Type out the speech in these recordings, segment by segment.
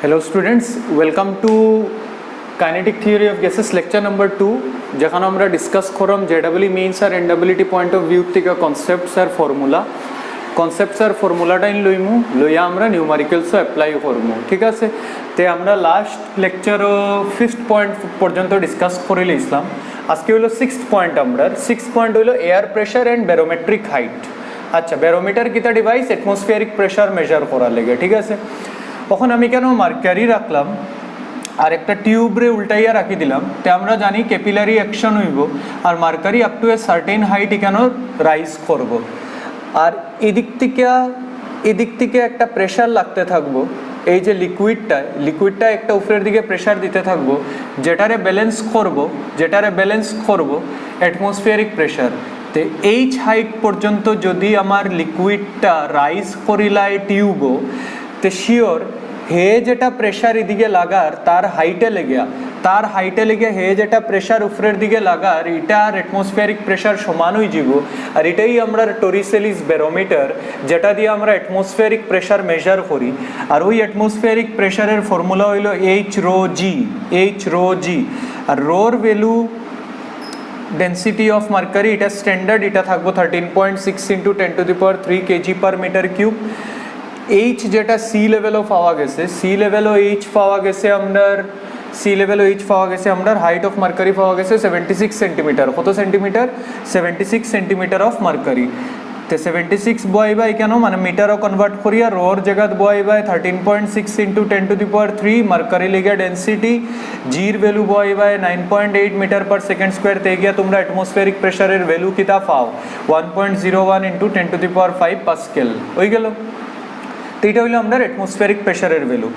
Hello students, welcome to Kinetic Theory of Gases lecture number 2 যেখানে আমরা discuss করম জেডাব্লিউ মেইনস আর এনডাব্লিউটি পয়েন্ট অফ ভিউ থেকে কনসেপ্টস আর ফর্মুলাটা লইমু লইয়া আমরা নিউমারিক্যালসও অ্যাপ্লাই করমু, ঠিক আছে। তে আমরা লাস্ট লেকচারও 5th পয়েন্ট পর্যন্ত ডিসকাস করে লইছিলাম। আজকে হইলো 6th পয়েন্ট। আমরা 6th পয়েন্ট হইলো এয়ার প্রেশার অ্যান্ড ব্যারোমেট্রিক হাইট। আচ্ছা, ব্যারোমিটার কিতা ডিভাইস অ্যাটমসফিয়ারিক প্রেশার মেজার করার লাগে, ঠিক আছে। তখন আমি কেন মার্কারি রাখলাম আর একটা টিউবরে উল্টাইয়া রাখি দিলাম, তে আমরা জানি ক্যাপিলারি অ্যাকশন হইব আর mercury up to a certain height কেন রাইজ করব। আর এদিক থেকে একটা প্রেশার লাগতে থাকবো। এই যে লিকুইডটা একটা উপরের দিকে প্রেশার দিতে থাকবো, যেটারে ব্যালেন্স করব অ্যাটমসফিয়ারিক প্রেশার। তো এইচ হাইট পর্যন্ত যদি আমার লিকুইডটা রাইজ করিলায় টিউবও, তো শিওর হে যেটা প্রেশার এদিকে লাগার তার হাইটে লেগে হে যেটা প্রেশার উপরের দিকে লাগার এটার অ্যাটমসফিয়ারিক প্রেশার সমান হয়ে যাব। আর এটাই আমরা টরিসেলিস ব্যারোমিটার, যেটা দিয়ে আমরা অ্যাটমসফিয়ারিক প্রেশার মেজার করি। আর ওই অ্যাটমসফিয়ারিক প্রেশারের ফর্মুলা হইল এইচ রো জি। আর রোর ভ্যালু ডেন্সিটি অফ মার্কারি, এটা স্ট্যান্ডার্ড, এটা থাকবো 13.6 × 10⁻³ kg/m³। এইচ যেটা সি লেভেলও পাওয়া গেছে আমরা হাইট অফ মার্কারি পাওয়া গেছে 76 সেন্টিমিটার। কত সেন্টিমিটার? 76 centimetre of mercury. তো 76 বয় কেন, মানে মিটারও কনভার্ট করিয়া রোর জায়গাত বয় 13.6 × 10⁻³ মার্কারি লেগে ডেন্সিটি, জির ভ্যালু বয় 9.8 m/s²। তে গিয়া তোমরা অ্যাটমসফিয়ারিক প্রেশারের ভ্যালু কিতা পাও 1.01 × 10⁵ পাস্কেল হয়ে গেল। তো এটা হইলো আমরা অ্যাটমসফিয়ারিক প্রেশারের ভ্যালু।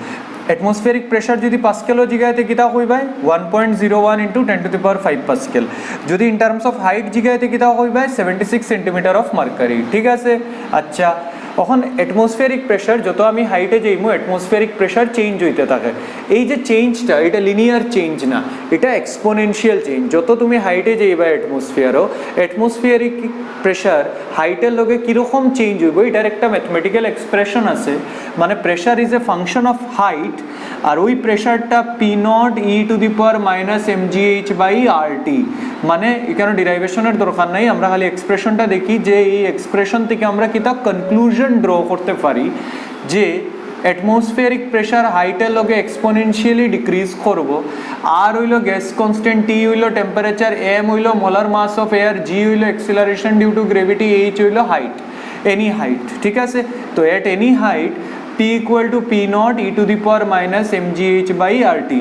অ্যাটমসফিয়ারিক প্রেশার যদি পাস্কেলও জিগাইতে কিতা হইবাই 1.01 × 10⁵ পাস্কেল। যদি ইন টার্মস অফ হাইট জিগাইতে কিতা হইবাই 76 সেন্টিমিটার অফ মার্কারি, ঠিক আছে। আচ্ছা, এখন অ্যাটমসফিয়ারিক প্রেশার যত আমি হাইটে যাইমু অ্যাটমসফিয়ারিক প্রেশার চেঞ্জ হইতে থাকে। এই যে চেঞ্জটা, এটা লিনিয়ার চেঞ্জ না, এটা এক্সপোনেনশিয়াল চেঞ্জ। যত তুমি হাইটে যাইবা অ্যাটমসফিয়ারিক প্রেশার হাইটের লগে কীরকম চেঞ্জ হইব, এটার একটা ম্যাথমেটিক্যাল এক্সপ্রেশন আছে। মানে pressure is a function of height, আর ওই প্রেশারটা P0 e⁻ mgh/RT। মানে এখানে ডিরাইভেশনের দরকার নাই, আমরা খালি এক্সপ্রেশনটা দেখি যে এই এক্সপ্রেশন থেকে আমরা কিতা কনক্লুশন ড্র করতে পারি যে অ্যাটমসফিয়ারিক প্রেশার হাইটের লগে এক্সপোনেনশিয়ালি ডিক্রিজ করব। আর হইলো গ্যাস কনস্ট্যান্ট, টি হইলো টেম্পারেচার, এম হইলো molar mass of air, g হইলো acceleration due to gravity, h হইলো হাইট, এনি হাইট, ঠিক আছে। তো at any height P = P0 e⁻ mgh/RT।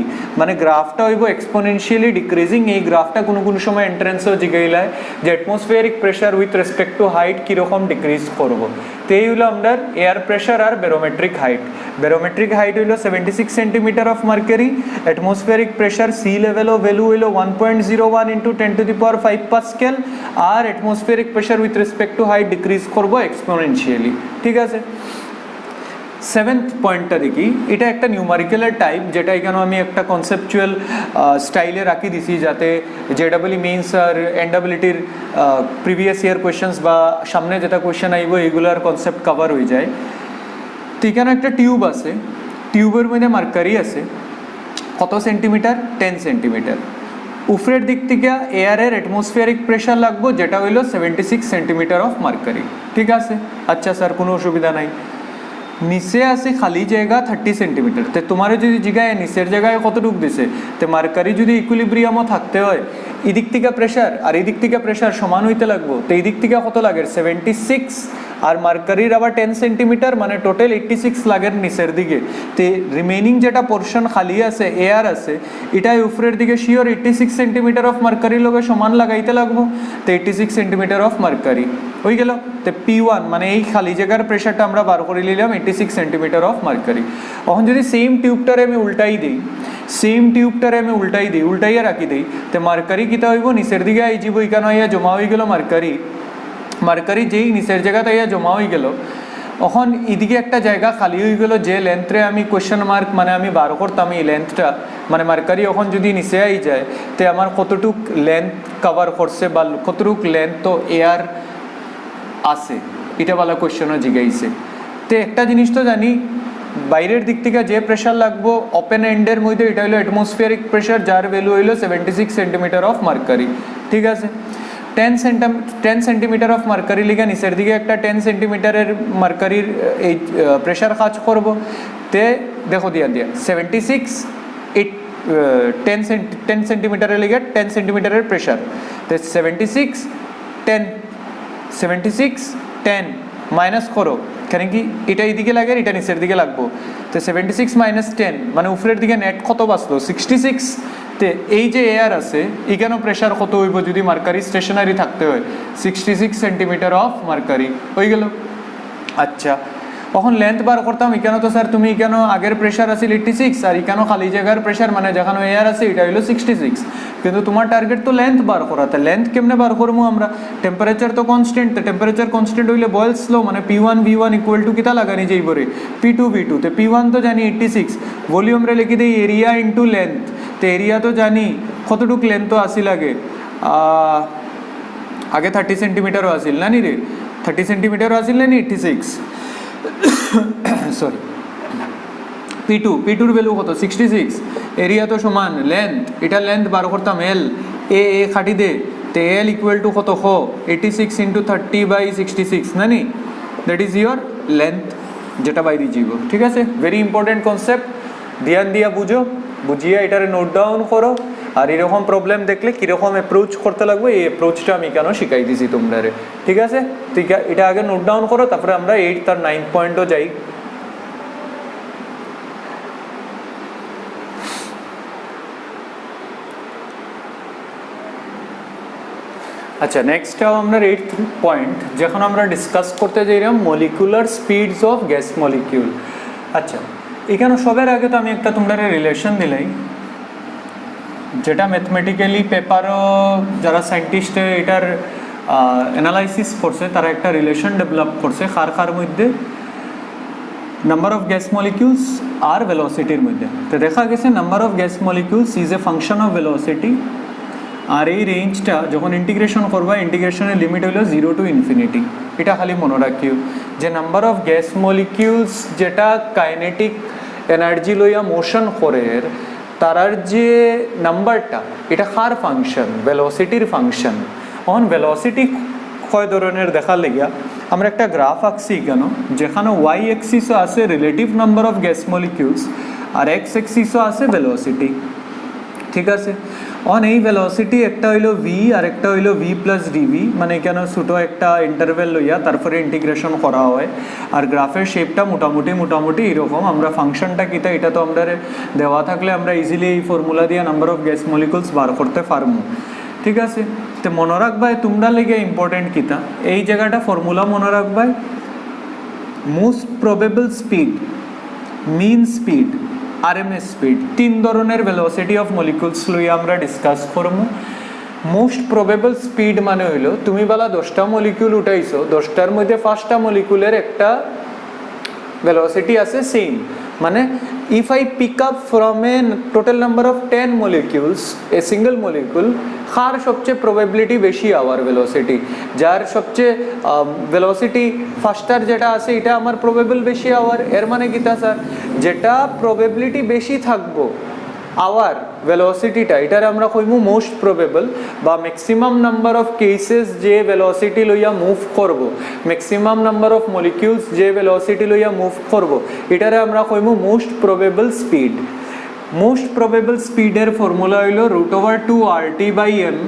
মানে গ্রাফটা হইব এক্সপোনেনশিয়ালি ডিক্রিজিং। এই গ্রাফটা কোনো সময় এন্ট্রেন্সও জিগাইলায় যে atmospheric pressure with respect to height কীরকম ডিক্রিজ করব। তো এই হইলো আমরা এয়ার প্রেশার আর ব্যারোমেট্রিক হাইট হইলো 76 centimetre of mercury. Atmospheric pressure sea লেভেলও ভ্যালু হইলো 1.01 × 10⁵ পাস্কেল। আর atmospheric pressure with respect to height decrease করব এক্সপোনেনশিয়ালি, ঠিক আছে। 7th পয়েন্টটা দেখি, এটা একটা নিউমারিক্যালের টাইপ, যেটা এখানে আমি একটা কনসেপচুয়াল স্টাইলে রাখি দিছি যাতে জেডাব্লিউ মেইনস আর এনডাব্লিউটির প্রিভিয়াস ইয়ার কোয়েশ্চেন্স বা সামনে যেটা কোয়েশ্চেন আইব এগুলোর কনসেপ্ট কভার হয়ে যায়। তো এখানে একটা টিউব আছে, টিউবের মধ্যে মার্কারি আছে কত সেন্টিমিটার? 10 সেন্টিমিটার। উপরের দিক থেকে এয়ারের অ্যাটমসফিয়ারিক প্রেশার লাগবো, যেটা হইলো 76 সেন্টিমিটার অফ মার্কারি, ঠিক আছে। আচ্ছা স্যার, কোনো অসুবিধা নাই। নিচে আছে খালি জায়গা 30 সেন্টিমিটার। তো তোমার যদি জিগায় নিচের জায়গায় কতটুকু দিছে, তো মার্কারি যদি ইকুইলিব্রিয়ামও থাকতে হয়, এদিক থেকে প্রেশার আর এদিক থেকে প্রেশার সমান হইতে লাগবো। তো এই দিক থেকে কত লাগে? 76, আর মার্কারির আবার 10 সেন্টিমিটার, মানে টোটাল 86 লাগে নিচের দিকে। তো রিমেনিং যেটা পোর্শন খালি আছে, এয়ার আছে, এটাই উপরের দিকে শিওর 86 সেন্টিমিটার অফ মার্কারির লগে সমান লাগাইতে লাগবো। তো 86 সেন্টিমিটার অফ মার্কারি হয়ে গেল। তো P1 মানে এই খালি জায়গার প্রেশারটা আমরা বার করে নিলাম 86 সেন্টিমিটার অফ মার্কারি। এখন যদি সেম টিউবটারে আমি উল্টাইয়া রাখি দিই, তো মার্কারি কিতা হইব? নিচের দিকে আই যাব, এখানে আইয়া জমা হয়ে গেল মার্কারি যেই নিচের জায়গাতে আইয়া জমা হয়ে গেল। এখন এদিকে একটা জায়গা খালি হয়ে গেল, যে লেন্থে আমি কোয়েশ্চেন মার্ক মানে আমি বার করতাম, এই লেন্থটা মানে মার্কারি এখন যদি নিচে আই যায়, তো আমার কতটুক লেন্থ কভার করছে বা কতটুক লেন্থ তো এয়ার আছে, এটা বলা কোয়েশ্চেনও জিগাইছে। তো একটা জিনিস তো জানি বাইরের দিক থেকে যে প্রেশার লাগবো ওপেন এন্ডের মধ্যে এটা হলো অ্যাটমসফিয়ারিক প্রেশার, যার ভ্যালু হইলো 76 সেন্টিমিটার অফ মার্কারি। ঠিক আছে, 10 সেন্টিমিটার অফ মার্কারি লিখে নিচের দিকে একটা 10 সেন্টিমিটারের মার্কারির এই প্রেশার কাজ করবো। তে দেখো দিয়া 76 10 সেন্টিমিটারের লিগে 10 সেন্টিমিটারের প্রেশার। তো 76 10 মাইনাস করো, কারণ কি এটা এইদিকে লাগে এটা নিচের দিকে লাগবো। তো 76 মাইনাস 10 মানে উপরের দিকে নেট কত বাঁচলো 66। তে এই যে এয়ার আছে এখানেও প্রেশার কত হইব যদি মার্কারি স্টেশনারি থাকতে হয়, 66 সেন্টিমিটার অফ মার্কারি হয়ে গেল। আচ্ছা, তখন লেন্থ বার করতাম, এখানে তো স্যার তুমি এখানে আগের প্রেশার আছে 86 আর এখানে খালি জায়গার প্রেশার মানে যেখানে এয়ার আছে এটা হইলো 66, কিন্তু তোমার টার্গেট তো লেন্থ বার করা। তা লেন্থ কেমনে বার করবো আমরা? টেম্পারেচার তো কনস্ট্যান্ট, তো টেম্পারেচার কনস্ট্যান্ট হইলে বয়েলস লো মানে P1 V1 ইকুয়াল টু কিতা লাগানি যাইব রে P2 V2। তো P1 তো জানি 86, ভলিউম রে লিখি দিই এরিয়া ইন্টু লেন্থ। তো এরিয়া তো জানি কতটুক লেন্থ তো আসি লাগে, আগে 30 সেন্টিমিটারও আসিল না নি রে, 30 সেন্টিমিটারও আসিল না নি 86 সরি। P2 ভ্যালু কত 66, এরিয়া তো সমান লেন্থ, এটা লেন্থ বার করতাম এল এ খাটি দে। তো এল ইকুয়াল টু কত 86 ইন্টু 30/66 না নি, দ্যাট ইজ ইয়োর লেন্থ যেটা বাইরে যাব। ঠিক আছে, ভেরি ইম্পর্টেন্ট কনসেপ্ট, ধ্যান দিয়া বুঝো, বুঝিয়ে এটারে নোট ডাউন করো। আর এরকম প্রবলেম দেখলে কীরকম অ্যাপ্রোচ করতে লাগবে এই অ্যাপ্রোচটা আমি কেন শিখাই দিছি তোমরা রে। ঠিক আছে, ঠিক আছে, এটা আগে নোট ডাউন করো, তারপরে আমরা 8th আর 9th পয়েন্টও যাই। আচ্ছা, নেক্সটটাও আমরা 8th পয়েন্ট যখন আমরা ডিসকাস করতে যাইলাম molecular speeds of gas molecule. আচ্ছা, এখানে সবের আগে তো আমি একটা তোমরা রিলেশন দিলাই, যেটা ম্যাথমেটিক্যালি পেপারও যারা সায়েন্টিস্ট এটার অ্যানালাইসিস করছে তারা একটা রিলেশন ডেভেলপ করছে কার মধ্যে, নাম্বার অফ গ্যাস মলিকিউলস আর ভেলোসিটির মধ্যে। তো দেখা গেছে number of gas molecules is a function of velocity, আর এই রেঞ্জটা যখন ইন্টিগ্রেশন করবা ইন্টিগ্রেশনের লিমিট হইল 0 to ইনফিনিটি। এটা খালি মনে রাখিও যে নাম্বার অফ গ্যাস মলিকিউলস যেটা কাইনেটিক এনার্জি লইয়া মোশন করে তারার যে নাম্বারটা এটা কার ফাংশন, ভেলোসিটির ফাংশন। অন ভেলোসিটি কয় ধরনের দেখার লেগিয়া আমরা একটা গ্রাফ আঁকছি কেন, যেখানে ওয়াই এক্সিসও আছে relative number of gas molecules আর এক্স এক্সিসও আছে ভেলোসিটি। ঠিক আছে, অন এই ভেলোসিটি একটা হইলো ভি আর একটা হইলো ভি প্লাস ডিভি, মানে এখানে ছোটো একটা ইন্টারভেল লইয়া তারপরে ইন্টিগ্রেশন করা হয়। আর গ্রাফের শেপটা মোটামুটি এরকম। আমরা ফাংশনটা কিতা এটা তো আমরা দেওয়া থাকলে আমরা ইজিলি এই ফর্মুলা দিয়ে নাম্বার অফ গ্যাস মলিকুলস বার করতে পারবো। ঠিক আছে, তো মনে রাখবাই তোমরা লেগে ইম্পর্টেন্ট কিতা এই জায়গাটা ফর্মুলা মনে রাখবাই, মোস্ট প্রবেবল স্পিড, মিন স্পিড, আরএমএস স্পিড, 3 ধরনের ভেলোসিটি অফ মলিকুলস লইয়া আমরা ডিসকাস করবো। মোস্ট প্রবেবল স্পিড মানে হইলো তুমি বলা 10টা মলিকিউল উঠাইছো, 10টার মধ্যে 5টা মলিকুলের একটা ভেলোসিটি আছে সেম, মানে if I pick up from a total number of 10 molecules a single molecule, কার সবচেয়ে প্রবাবিলিটি বেশি আওয়ার ভেলোসিটি, যার সবচেয়ে ভেলোসিটি ফাস্টার যেটা আছে এটা আমার প্রবেবল বেশি আওয়ার। এর মানে কিতা স্যার, যেটা প্রবাবিলিটি বেশি থাকবো আওয়ার ভেলোসিটিটা এটার আমরা কইমু মোস্ট প্রবেবল, বা ম্যাক্সিমাম নাম্বার অফ কেসেস যে ভেলোসিটি লইয়া মুভ করব, ম্যাক্সিমাম নাম্বার অফ মলিকিউলস যে ভেলোসিটি লইয়া মুভ করব এটারে আমরা কইমু most probable speed. Most probable স্পিডের ফর্মুলা হইল √2 RT/m,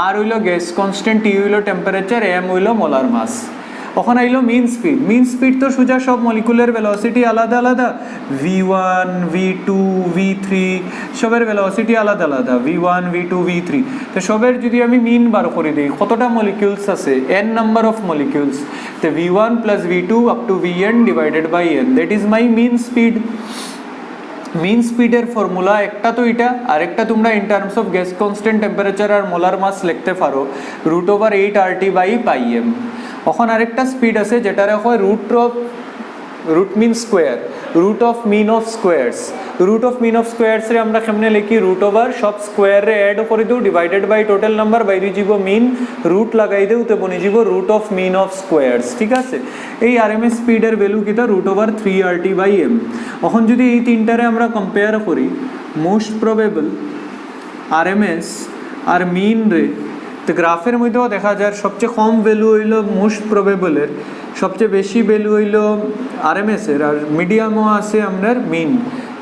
আর হইল গ্যাস কনস্ট্যান্ট, টি হইল টেম্পারেচার, এম হইল মোলার মাস। ওখানে আইলো মিন স্পিড। মিন স্পিড তো সোজা সব মলিকুলের ভেলোসিটি আলাদা আলাদা, V1 V2 V3 সবের ভেলোসিটি আলাদা আলাদা, V1 V2 V3। তো সবের যদি আমি মিন বার করে দিই কতটা মলিকিউলস আছে, n নাম্বার অফ মলিকিউলস, তো V1 plus V2 up to Vn divided by n, that is my mean speed. Mean স্পিডের ফর্মুলা একটা তো এটা, আরেকটা তোমরা in terms of gas constant, temperature আর মোলার মাস লিখতে পারো √8 RT/πm। এখন আরেকটা স্পিড আছে যেটারে হয় root mean square root of mean of squares रे আমরা কেমনে লিখি রুট ওভার সব স্কয়ার রে এড করে দেউ ডিভাইডেড বাই টোটাল নাম্বার বাইরে যাব মিন রুট লাগাই দেউ তে বনি যাব রুট অফ মিন অফ স্কয়ার্স ঠিক আছে এই আরএমএস স্পিডের ভ্যালু কিটা রুট ওভার 3RT/m এখন যদি এই তিনটারে আমরা কম্পেয়ার করি মোস্ট প্রবাবল আরএমএস আর মিন রে তো গ্রাফের মধ্যেও দেখা যায় সবচেয়ে কম ভ্যালু হইল মোস্ট প্রবাবলের সবচেয়ে বেশি ভ্যালু হইল আরএমএস এর আর মিডিয়ামও আছে আপনার মিন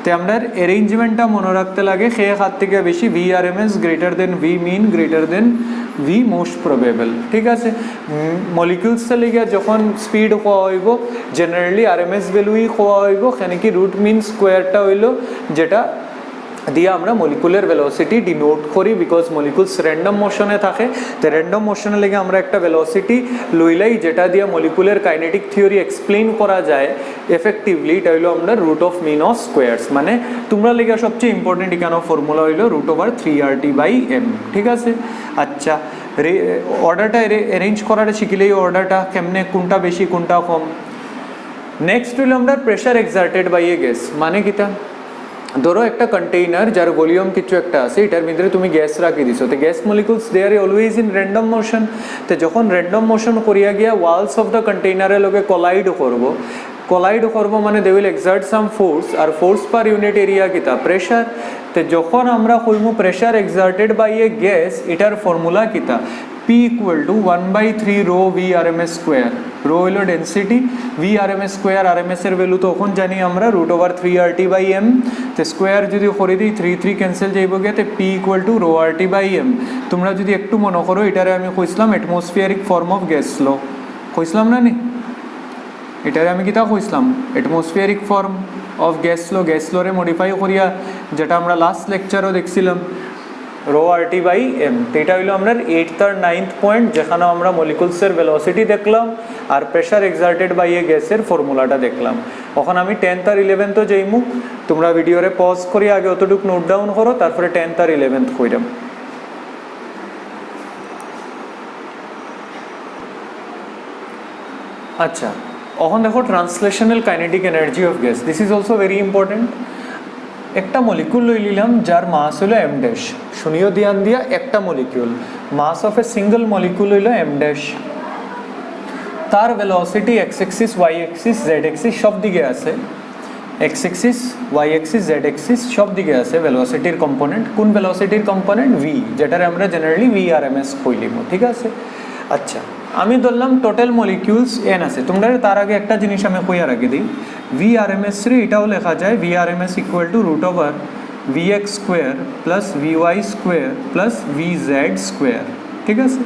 তো আপনার অ্যারেঞ্জমেন্টটা মনে রাখতে লাগে সেই হাত থেকে বেশি v RMS greater than v mean greater than v most probable ঠিক আছে মলিকিউলসে লেগে যখন স্পিড হওয়া হইব জেনারেলি আরএমএস ভ্যালুই হওয়া হইব কেন কি রুট মিন স্কোয়ারটা হইল যেটা দিয়ে আমরা মলিকুলার ভেলোসিটি ডিনোট করি বিকজ মলিকুলস র্যান্ডম মোশনে থাকে তো র্যান্ডম মোশনে লেগে আমরা একটা ভেলোসিটি লইলাই যেটা দিয়ে মলিকুলার কাইনেটিক থিওরি এক্সপ্লেইন করা যায় এফেক্টিভলি এটা হইলো আমরা root of mean of squares মানে তোমরা লেগে সবচেয়ে ইম্পর্টেন্ট এখানে ফর্মুলা হইলো রুট ওভার 3RT/m ঠিক আছে আচ্ছা অর্ডারটা অ্যারেঞ্জ করাটা শিখিলেই অর্ডারটা কেমনে কোনটা বেশি কোনটা কম নেক্সট হইলো আমরা pressure exerted by a gas মানে কিটা ধরো একটা কন্টেইনার যার ভলিউম কিছু একটা আছে এটার ভিতরে তুমি গ্যাস রাখি দিছো তো gas molecules they are always in random motion তো যখন র্যান্ডম মোশন করিয়া গিয়া ওয়ালস অফ দ্য কন্টেইনারের লগে কোলাইড করব মানে they will exert some force আর ফোর্স পার ইউনিট এরিয়া কিতা প্রেশার তো যখন আমরা কইমু pressure exerted by a gas এটার ফর্মুলা কিতা P equal to 1/3 rho V RMS square rho হলো density V RMS square RMS এর ভ্যালু তখন জানি আমরা রুট ওভার 3RT/m তো স্কোয়ার যদি করে দিই 3 ক্যান্সেল যাইব গিয়ে তো P equal to rho RT/m তোমরা যদি একটু মনে করো এটারে আমি কইছিলাম atmospheric form of gas law কইছিলাম না নি এটারে আমি কিতা কইছিলাম অ্যাটমসফিয়ারিক ফর্ম অফ গ্যাস লোরে মডিফাই করিয়া যেটা আমরা লাস্ট লেকচারও দেখছিলাম rho RT/m এটা হইলো আমরা 8th আর 9th পয়েন্ট যেখানে আমরা মলিকুলসের ভেলোসিটি দেখলাম আর প্রেশার এক্সার্টেড বাই এ গ্যাসের ফর্মুলাটা দেখলাম এখন আমি 10th আর 11th যাইমু তোমরা ভিডিওরে পজ করি আগে অতটুকু নোট ডাউন করো তারপরে 10th আর 11th কইরাম আচ্ছা এখন দেখো translational kinetic energy of gas this is also very important একটা মলিকুল লই নিলাম যার মাস হলো m ড্যাশ শুনিও ধ্যান দিয়া একটা molecule mass of a single molecule হলো m ড্যাশ তার velocity x axis y axis z axis সব দিকে আছে x axis y axis z axis সব দিকে আছে ভেলোসিটির কম্পোনেন্ট কোন ভেলোসিটির কম্পোনেন্ট v যেটারে আমরা জেনারেলি v RMS কইলিম ঠিক আছে আচ্ছা আমি ধরলাম টোটাল মলিকিউলস n আছে তোমরা তার আগে একটা জিনিস আমি কইয়া রাখি দিই ভি আরএমএস রে এটাও লেখা যায় V RMS equal to root over vx square plus vy square plus vz square ঠিক আছে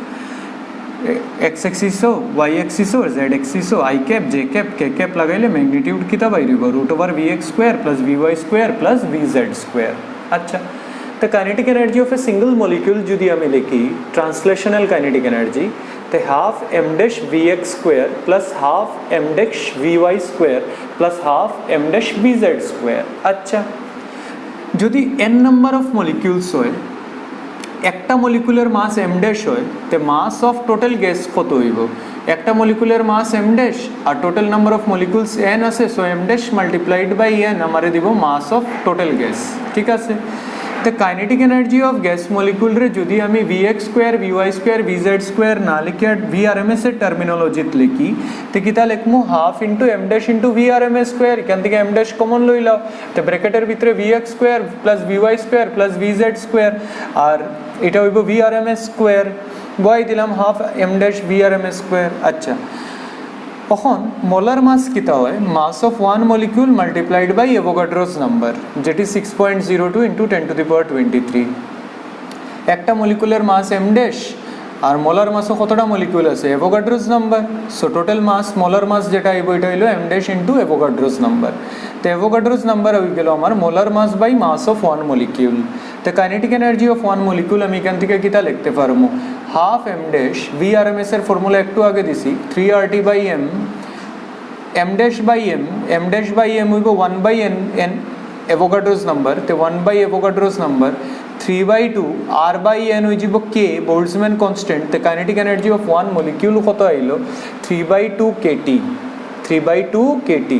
x অ্যাক্সিসও y অ্যাক্সিসও z অ্যাক্সিসও i cap j cap k cap লাগাইলে ম্যাগনিটিউড কিতা বাইরিব root over vx square plus vy square plus vz square আচ্ছা তো kinetic energy of a single molecule যদি আমি লিখি ট্রান্সলেশনাল কাইনেটিক এনার্জি तो half m dash vx square plus half m dash vy square plus half m dash vz square अच्छा যদি n number of molecules হয় একটা মলিকুলার মাস m ড্যাশ হয় তো মাস অফ টোটাল গ্যাস কত হইব একটা মলিকুলার মাস m ড্যাশ আর total number of molecules n আছে so m dash multiplied by n আমারে দিব মাস অফ টোটাল গ্যাস ঠিক আছে তো kinetic energy of gas molecule রে যদি আমি vx square vy square vz square না লিখে vrms এর টার্মিনোলজিত লিখি তো কিতা লিখমু half into m dash into vrms square এখান থেকে m ড্যাশ কমন লইলাও তো ব্র্যাকেটের ভিতরে vx square plus vy square plus vz square আর এটা হইব vrms স্কোয়ার বয় দিলাম half m dash vrms square আচ্ছা এখন মোলার মাস কিতা হয় mass of one molecule multiplied by Avogadro's number যেটি 6.02 ইন্টু 10⁻23 একটা মলিকুলের মাস m ড্যাশ আর মোলার মাসও কতটা মলিকিউল আছে Avogadro's number so total mass molar mass যেটা আইব এটা হইলো m dash into Avogadro's number তো অ্যাভোগাড্রোস নাম্বার হয়ে গেল আমার molar mass by mass of one molecule তো kinetic energy of one molecule আমি এখান থেকে কিতা লিখতে পারবো হাফ m ড্যাশ vrms এর ফর্মুলা একটু আগে দিছি 3RT/m m dash by m dash by m হইব 1/n অ্যাভোগাড্রোস নাম্বার তো 1 অ্যাভোগাড্রোস নাম্বার 3/2 r/n হয়ে যাব k বোল্টজম্যান কনস্ট্যান্ট তো kinetic energy of one molecule কত আইলো 3/2 kT 3/2 kT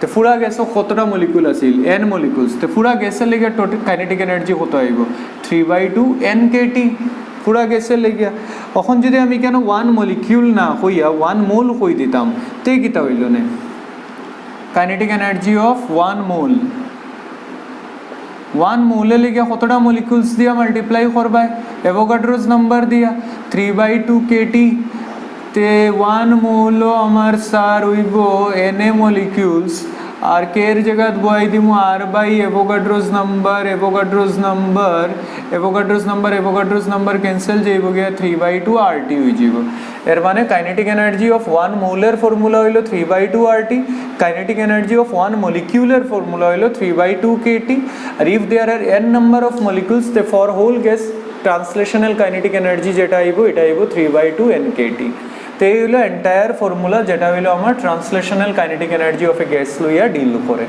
তো পুরা গ্যাসও কতটা মলিকুল আছিল n মলিকুলস তো পুরা গ্যাসের লেগে টোটাল কাইনেটিক এনার্জি কত আইব 3/2 n kT পুরা গ্যাসের লেগে এখন যদি আমি কেন 1 মলিকিউল না কইয়া 1 মোল কই দিতাম তে কিতা হইল না কাইনেটিক এনার্জি অফ 1 মোল 1 মোলে লেগে কতটা মলিকুলস দিয়া মাল্টিপ্লাই করবাই অ্যাভোগাড্রোস নাম্বার দিয়া 3/2 kT তে 1 মোল আমার স্যার হইব n মলিকিউলস আর কে এর জায়গা বই দিমু r by Avogadro's number cancel যাইব গিয়া 3/2 RT হই যাব এর মানে কাইনেটিক এনার্জি অফ 1 মোলের ফর্মুলা হইলো 3/2 RT কাইনেটিক এনার্জি অফ 1 মলিকিউলের ফর্মুলা হইলো 3/2 kT আর if there are n number of molecules তে for whole gas translational kinetic energy যেটা আইব এটা আইব 3/2 n kT তো এই হলো এন্টায়ার ফর্মুলা যেটা হইলো আমার translational kinetic energy of A gas লইয়া ডিল করে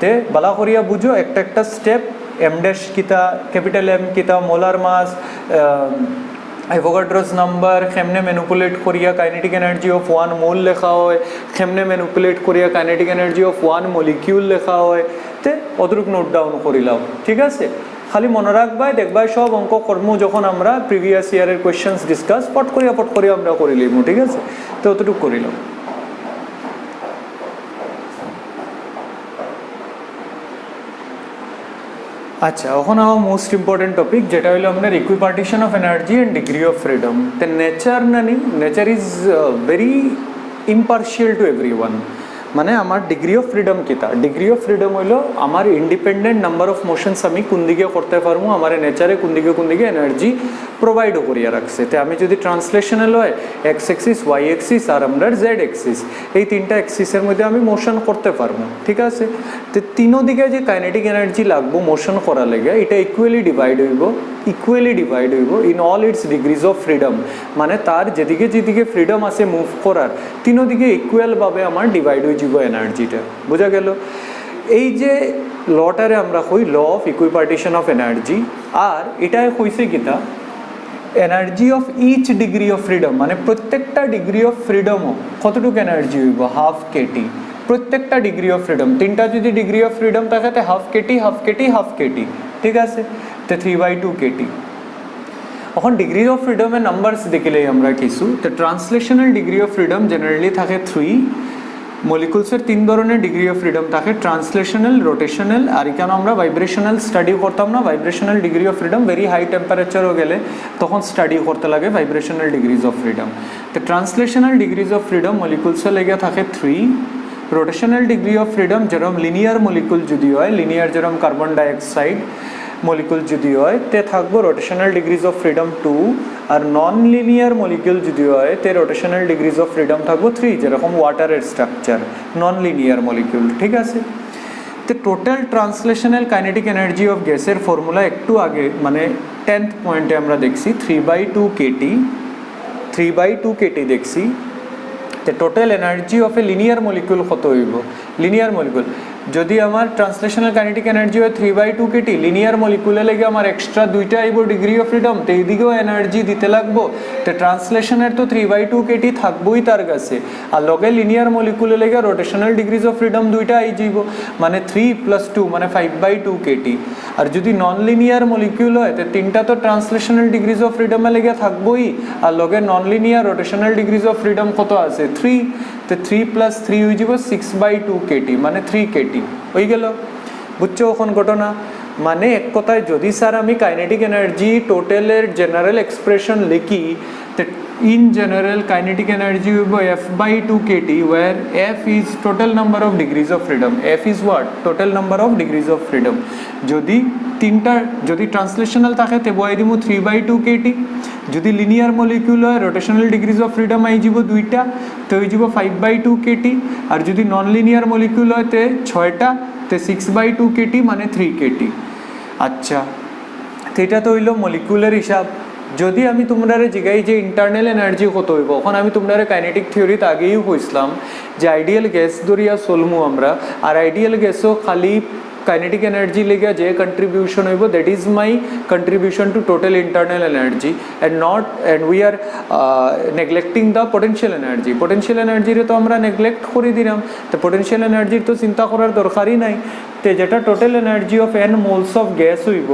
তে বালা করিয়া বুঝো একটা একটা স্টেপ m ড্যাশ কিতা ক্যাপিটাল M কিতা মোলার মাস অ্যাভোগাড্রোস নাম্বার কেমনে ম্যানিপুলেট করিয়া কাইনেটিক এনার্জি অফ 1 মোল লেখা হয় কেমনে ম্যানিপুলেট করিয়া কাইনেটিক এনার্জি অফ 1 মলিকিউল লেখা হয় তে অতটুক নোট ডাউন করিলাম ঠিক আছে খালি মনে রাখবাই দেখবাই সব অঙ্ক কর্ম যখন আমরা প্রিভিয়াস ইয়ারের কোয়েশ্চেন্স ডিসকাস পট করিয়া আমরা করিলাম ঠিক আছে তো অতটুকু করিলাম আচ্ছা এখন আমার মোস্ট ইম্পর্টেন্ট টপিক যেটা হলো আমাদের equipartition of energy and degree of freedom তো nature is very impartial to everyone মানে আমার ডিগ্রি অফ ফ্রিডম কিতা ডিগ্রি অফ ফ্রিডম হইলো আমার ইন্ডিপেন্ডেন্ট নাম্বার অফ মোশনস আমি কোন দিকে করতে পারবো আমার নেচারে কোন দিকে এনার্জি প্রোভাইডও করিয়া রাখছে তো আমি যদি ট্রান্সলেশনাল হয় এক্স এক্সিস ওয়াই এক্সিস আর আমরা জেড এক্সিস এই তিনটা এক্সিসের মধ্যে আমি মোশন করতে পারবো ঠিক আছে তো তিনো দিকে যে কাইনেটিক এনার্জি লাগবো মোশন করার লেগে এটা ইকুয়ালি ডিভাইড হইব in all it's degrees of freedom মানে তার যেদিকে ফ্রিডম আছে মুভ করার তিনো দিকে ইকুয়ালভাবে আমার ডিভাইড হয়ে যাব এনার্জিটা বোঝা গেল এই যে লটারে আমরা কই law of equipartition of energy আর এটাই কইছে কিতা energy of each degree of freedom মানে প্রত্যেকটা ডিগ্রি অফ ফ্রিডমও কতটুকু এনার্জি হইব হাফ kT প্রত্যেকটা ডিগ্রি অফ ফ্রিডম তিনটা যদি ডিগ্রি অফ ফ্রিডম থাকে তো হাফ kT ঠিক আছে তো 3/2 kT এখন ডিগ্রি অফ ফ্রিডমের নাম্বারস দেখিলেই আমরা কিছু তো translational degree of freedom generally থাকে 3 মলিকুলসের 3 ধরনের ডিগ্রি অফ ফ্রিডম থাকে ট্রান্সলেশনাল রোটেশনাল আর এখানে আমরা ভাইব্রেশনাল স্টাডি করতাম না vibrational degree of freedom very high টেম্পারেচারও গেলে তখন স্টাডি করতে লাগে ভাইব্রেশনাল ডিগ্রিজ অফ ফ্রিডম তো ট্রান্সলেশনাল ডিগ্রিজ অফ ফ্রিডম মলিকুলসের লেগে থাকে 3 রোটেশনাল ডিগ্রি অফ ফ্রিডম যেরকম লিনিয়ার মলিকুল যদি হয় লিনিয়ার যেরকম কার্বন ডাইঅক্সাইড মলিকুল যদি হয় তে থাকবো রোটেশনাল ডিগ্রিজ অফ ফ্রিডম 2 আর নন লিনিয়ার মলিকুল যদি হয় তে রোটেশনাল ডিগ্রিজ অফ ফ্রিডম থাকবো 3 যেরকম ওয়াটারের স্ট্রাকচার নন লিনিয়ার মলিকুল ঠিক আছে তো total translational kinetic energy of গ্যাসের ফর্মুলা একটু আগে মানে 10th পয়েন্টে আমরা দেখছি 3/2 kT দেখছি তো total energy of a linear molecule কত হইব লিনিয়ার মলিকুল যদি আমার ট্রান্সলেশনাল কাইনেটিক এনার্জি হয় 3/2 kT লিনিয়ার মলিকুলে লেগে আমার এক্সট্রা দুইটা আইব ডিগ্রি অফ ফ্রিডম তো এইদিকেও এনার্জি দিতে লাগবো তো ট্রান্সলেশনের তো 3/2 kT থাকবোই তার কাছে আর লগে লিনিয়ার মলিকুলে লেগে রোটেশনাল ডিগ্রিজ অফ ফ্রিডম দুইটা আই যাইব মানে 3 + 2 মানে 5/2 kT আর যদি নন লিনিয়ার মলিকুল হয় তো তিনটা তো ট্রান্সলেশনাল ডিগ্রিজ অফ ফ্রিডমে লেগে থাকবোই আর লগে non linear rotational degrees of freedom কত আছে 3 তো 3 + 3 হয়ে যাব 6/2 kT মানে 3 kT হয়ে গেল বুঝছো এখন ঘটনা মানে এক কথায় যদি স্যার আমি কাইনেটিক এনার্জি টোটালের জেনারেল এক্সপ্রেশন লিখি তো ইন জেনারেল কাইনেটিক এনার্জি হইব F/2 kT where F is total number of degrees of freedom F is what total number of degrees of freedom যদি ট্রান্সলেশনাল থাকে তে বই দিমু 3/2 kT যদি লিনিয়ার মলিকুল হয় rotational degrees of freedom I যাব দুইটা তো হয়ে যাব 5/2 kT আর যদি নন লিনিয়ার মলিকুল হয় তে 6টা তে 6/2 kT মানে 3 kT আচ্ছা তো এটা তো হইলো মলিকুলের হিসাব যদি আমি তোমরা জিগাই যে ইন্টারনাল এনার্জি কত হইব এখন আমি তোমরা কাইনেটিক থিওরিতে আগেই কইছিলাম যে আইডিয়াল গ্যাস ধরিয়া চলমু আমরা আর আইডিয়াল গ্যাসও খালি কাইনেটিক এনার্জি লেগে যে কন্ট্রিবিউশন হইব that is my contribution to total internal energy and we are neglecting the potential energy. Potential এনার্জিরে তো আমরা নেগলেক্ট করে দিলাম, তো পোটেনশিয়াল এনার্জির তো চিন্তা করার দরকারই নাই। তো যেটা total energy of n moles of gas হইব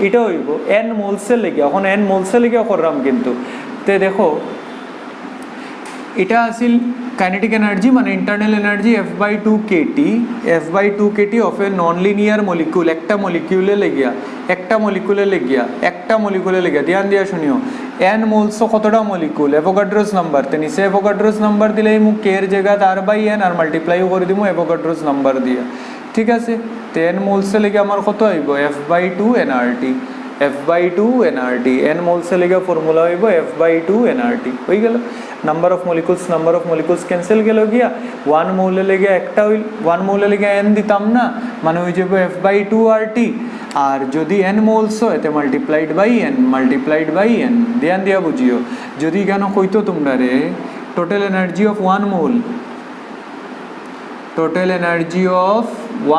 এটা হইব n মোলসের লেগে, এখন n মোলসের লেগে করলাম কিন্তু। তো দেখো এটা আসিল কাইনেটিক এনার্জি মানে internal energy F/2 kT, F/2 kT of A non linear molecule, একটা মলিকিউলে লেগিয়া ধ্যান দিয়া শুনিও n মোলস কতটা মলিকিউল অ্যাভোগাড্রোস নাম্বার, তো নিচে অ্যাভোগাড্রোস নাম্বার দিলে মু k এর জায়গা r/n আর মাল্টিপ্লাইও করে দিমু অ্যাভোগাড্রোস নাম্বার দিয়া, ঠিক আছে। তো n মোলসে লেগে আমার কত হইব F/2 nRT, F/2 nRT, n মোলসে লেগে ফর্মুলা হইব F/2 nRT হয়ে গেল। নাম্বার অফ মলিকুলস ক্যান্সেল গেল গিয়া, 1 মোলে লেগে একটা 1 মোলে লেগে n দিতাম না, মানে হয়ে যাবে F/2 RT, আর যদি n মোলস হয় তো মাল্টিপ্লাইড বাই n ধ্যান দিয়া বুঝিও। যদি কেন কইতো তোমরা রে total energy of 1 mole, total energy of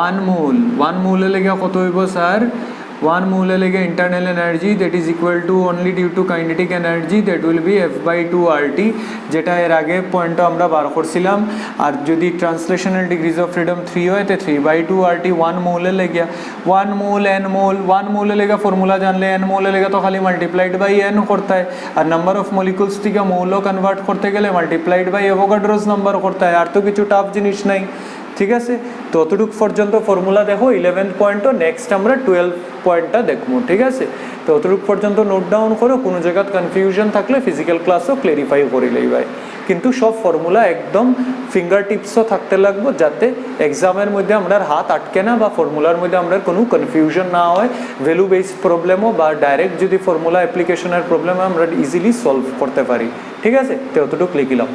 1 মোলে লেগে কত হইব স্যার, 1 মোলে লেগে internal energy that is equal to only due to kinetic energy that will be F/2 RT, যেটা এর আগে পয়েন্টটা আমরা বার করছিলাম। আর যদি ট্রান্সলেশনাল ডিগ্রিজ অফ ফ্রিডম 3 হয় তো 3/2 RT 1 মোলে লেগে, 1 মোল n মোল, 1 মোলে লেগে ফর্মুলা জানলে n মোলে লেগে তো খালি মাল্টিপ্লাইড বাই n করতে হয়, আর নাম্বার অফ মলিকুলস থেকে মৌল কনভার্ট করতে গেলে মাল্টিপ্লাইড বাই অ্যাভোগাড্রোস নাম্বার করতে হয়, আর তো কিছু টাফ জিনিস নাই, ঠিক আছে। তো অতটুকু পর্যন্ত ফর্মুলা দেখো 11 পয়েন্টও, নেক্সট আমরা 12 পয়েন্টটা দেখবো, ঠিক আছে। তো অতটুকু পর্যন্ত নোট ডাউন করো, কোনো জায়গায় কনফিউশন থাকলে ফিজিক্যাল ক্লাসও ক্লেরিফাই করে লইবাই, কিন্তু সব ফর্মুলা একদম ফিঙ্গার টিপসও থাকতে লাগবো যাতে এক্সামের মধ্যে আমরা হাত আটকে না বা ফর্মুলার মধ্যে আমরা কোনো কনফিউশন না হয়, ভ্যালু বেসড প্রবলেমও বা ডাইরেক্ট যদি ফর্মুলা অ্যাপ্লিকেশনের প্রবলেম আমরা ইজিলি সলভ করতে পারি, ঠিক আছে। তো অতটুকু লিখিলাম।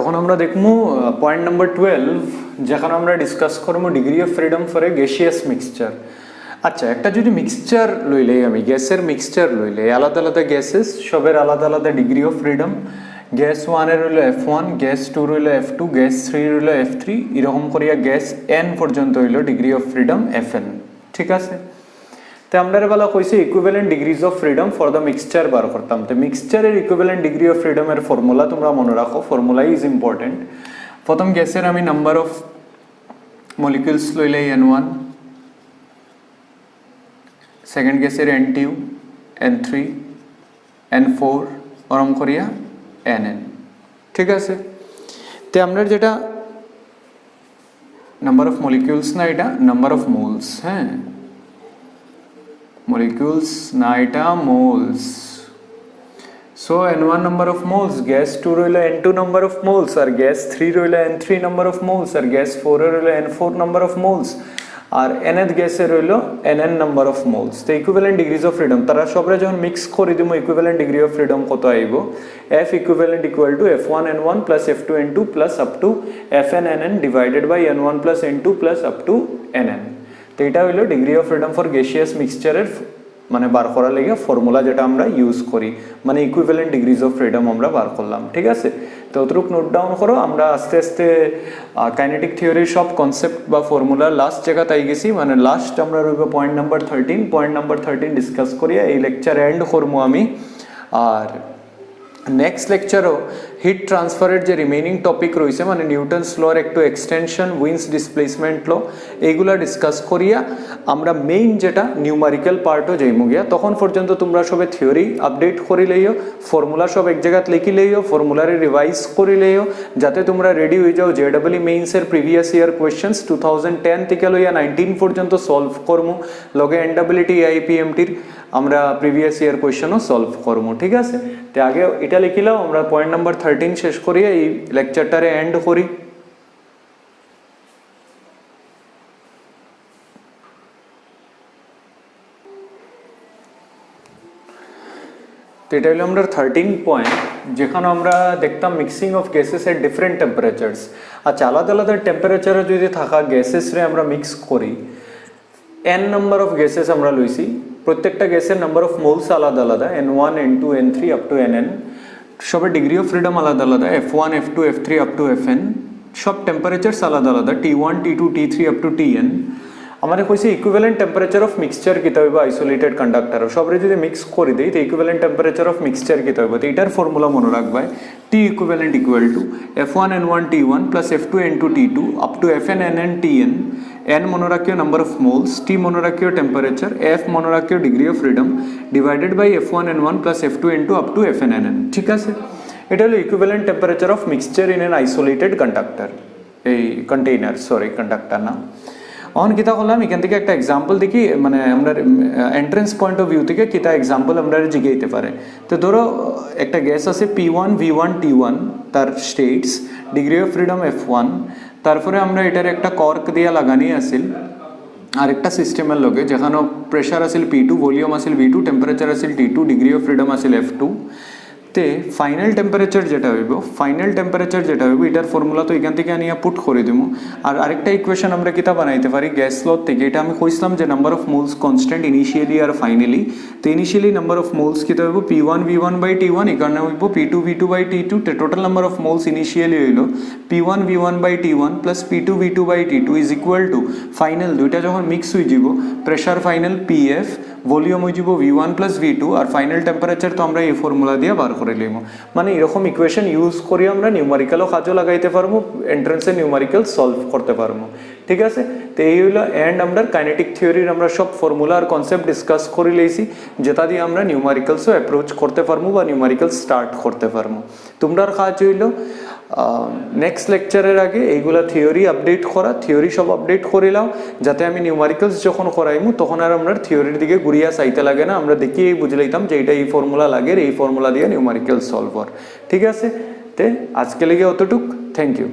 এখন আমরা দেখবো পয়েন্ট নাম্বার 12, যেখানে আমরা ডিসকাস করবো degree of freedom for a gaseous mixture. আচ্ছা, একটা যদি মিক্সচার লইলে, আমি গ্যাসের মিক্সচার লইলে, আলাদা আলাদা গ্যাসেস সবের আলাদা আলাদা ডিগ্রি অফ ফ্রিডম, গ্যাস 1 এর হইলো F1, গ্যাস 2 হইলো F2, গ্যাস 3 হইলো F3, এরকম করিয়া গ্যাস n পর্যন্ত হইলো ডিগ্রি অফ ফ্রিডম Fn, ঠিক আছে। তো আমরা বেলা কইছি equivalent degrees of freedom for the mixture বার করতাম। তো মিক্সচারের ইকুইভ্যালেন্ট ডিগ্রি অফ ফ্রিডমের ফর্মুলা তোমরা মনে রাখো, ফর্মুলা ইজ ইম্পর্টেন্ট। প্রথম গ্যাসের আমি নাম্বার অফ মলিকিউলস লইলে n1, সেকেন্ড গ্যাসের n2, n3, n4 ওরম করিয়া nn, ঠিক আছে। তো আমরা যেটা নাম্বার অফ মলিকিউলস না, এটা নাম্বার অফ মোলস, হ্যাঁ molecules na eta moles, so n1 number of moles, gas 2 roila n2 number of moles, or gas 3 roila n3 number of moles, or gas 4 roila n4 number of moles, আর nth গ্যাসের রইল nn number of moles. তো equivalent degrees of freedom তারা সবরে যখন mix করে দিব equivalent degree of freedom কত আইব, F equivalent equal to F1 n1 plus F2 n2 plus up to Fn nn divided by n1 plus n2 plus up to nn। তো এটা হইলো degree of freedom for gaseous মিক্সচারের মানে বার করার লেগে ফর্মুলা যেটা আমরা ইউজ করি, মানে ইকুইভ্যালেন্ট ডিগ্রিজ অফ ফ্রিডম আমরা বার করলাম, ঠিক আছে। তো অতটুকু নোট ডাউন করো, আমরা আস্তে আস্তে কাইনেটিক থিওরির সব কনসেপ্ট বা ফর্মুলা লাস্ট জায়গা তাই গেছি, মানে লাস্ট আমরা রইব point number 13, point number 13 discuss করিয়া এই লেকচার এন্ড করবো আমি। আর নেক্সট লেকচারও হিট ট্রান্সফারের যে রিমেইনিং টপিক রয়েছে, মানে নিউটনস লর একটু এক্সটেনশন, উইন্স ডিসপ্লেসমেন্ট ল, এইগুলা ডিসকাস করিয়া আমরা মেইন যেটা নিউমারিক্যাল পার্টও যাইমু গিয়া। তখন পর্যন্ত তোমরা সবে থিওরি আপডেট করি লইও, ফর্মুলা সব এক জায়গাত লিখি লইও, ফর্মুলারে রিভাইজ করি লইও, যাতে তোমরা রেডি হয়ে যাও JEE মেইনসের প্রিভিয়াস ইয়ার কোয়েশ্চেন্স 2010 থেকে লইয়া 19 পর্যন্ত সলভ করমু, লগে NEET IIPMটির আমরা প্রিভিয়াস ইয়ার কোয়েশ্চেনও সলভ করবো, ঠিক আছে। তো আগে এটা লিখিলাম, আমরা পয়েন্ট নাম্বার 13 শেষ করিয়া এই লেকচারটারে এন্ড করি। তো এটা হলো আমরা 13 পয়েন্ট, যেখানে আমরা দেখতাম mixing of gases at different temperatures. আচ্ছা, আলাদা আলাদা টেম্পারেচারে যদি থাকা গ্যাসেস রে আমরা মিক্স করি, n নাম্বার অফ গ্যাসেস আমরা লইছি, প্রত্যেকটা গ্যাসের নাম্বার অফ মোলস আলাদা আলাদা, N1 N2 N3 up to Nn, সবের ডিগ্রি অফ ফ্রিডম আলাদা আলাদা, F1 F2 F3 up to Fn, সব টেম্পারেচারস আলাদা আলাদা, T1 T2 T3 up to Tn। আমাদের কইছে ইকুইভ্যালেন্ট টেম্পারেচার অফ মিক্সচার কিতা হইব আইসোলেটেড কন্ডাক্টর, সবরে যদি মিক্স করে দেই তো ইকুইভ্যালেন্ট টেম্পারেচার অফ মিক্সচার কিতা হইব, তো এটার ফর্মুলা মনে রাখবাই, T equivalent equal to F1 N1 T1 plus F2 N2 T2 up to Fn Nn Tn। N মনে রাখিও নাম্বার অফ মোলস, T মনে রাখিও টেম্পারেচার, F মনে রাখিও degree of freedom, divided by F1 N1 plus F2 N2 up to Fn Nn। ঠিক আছে, এটা হলো equivalent temperature of mixture in an isolated conductor, এই কন্টেইনার, সরি কন্ডাক্টর না। অন কিতা করলাম এখান থেকে একটা এক্সাম্পল দেখি, মানে আমরা এন্ট্রেন্স পয়েন্ট অফ ভিউ থেকে কিতা এক্সাম্পল আমরা জিগাইতে পারে। তো ধরো একটা গ্যাস আছে P1 V1 T1, তার states degree of freedom F1, তারপরে আমরা এটার একটা কর্ক দিয়া লাগানি আসিল আরেকটা সিস্টেমের লগে, যেখানে pressure Aseel P2, volume Aseel V2, temperature Aseel T2, degree of freedom Aseel F2। তে ফাইনাল টেম্পারেচার যেটা হইব, এটার ফর্মুলা তো এখান থেকে আনিয়া পুট করে দিব। আর আরেকটা ইকুয়েশন আমরা কিতা বানাইতে পারি গ্যাস ল থেকে, এটা আমি কইছিলাম যে number of moles constant initially আর ফাইনালি। তো ইনিশিয়ালি নাম্বার অফ মোলস কিতা হইব P1 V1 বাই T1, এখানে হইব P2 V2 by T2। Total number of moles initially হইল P1 V1 by T1 plus P2 V2 by T2 is equal to final দুইটা যখন mix হয়ে যাব, pressure final PF, volume হয়ে যাব V1 plus V2, আর final temperature তো আমরা এই ফর্মুলা দিয়ে বার করে লইব। মানে এরকম ইকুয়েশন ইউজ করে আমরা নিউমারিক্যালও কাজও লাগাইতে পারবো, এন্ট্রান্সে নিউমারিক্যাল সলভ করতে পারবো। ঠিক আছে, তো এই হইলো এন্ড আমরা কাইনেটিক থিওরির আমরা সব ফর্মুলা আর কনসেপ্ট ডিসকাস করে লইছি, যেটা দিয়ে আমরা নিউমারিক্যালসও অ্যাপ্রোচ করতে পারবো বা নিউমারিক্যাল স্টার্ট করতে পারবো। তোমরার কাজ হইলো নেক্সট লেকচারের আগে এইগুলা থিওরি আপডেট করা, থিওরি সব আপডেট করে লাও, যাতে আমি নিউমারিক্যালস যখন করাইমু তখন আর আমরা থিওরির দিকে ঘুরিয়া চাইতে লাগে না, আমরা দেখিয়েই বুঝে লইতাম যে এইটা এই ফর্মুলা লাগে, এই ফর্মুলা দিয়ে নিউমারিক্যাল সলভ হর। ঠিক আছে, তে আজকে লেগে অতটুক, থ্যাংক ইউ।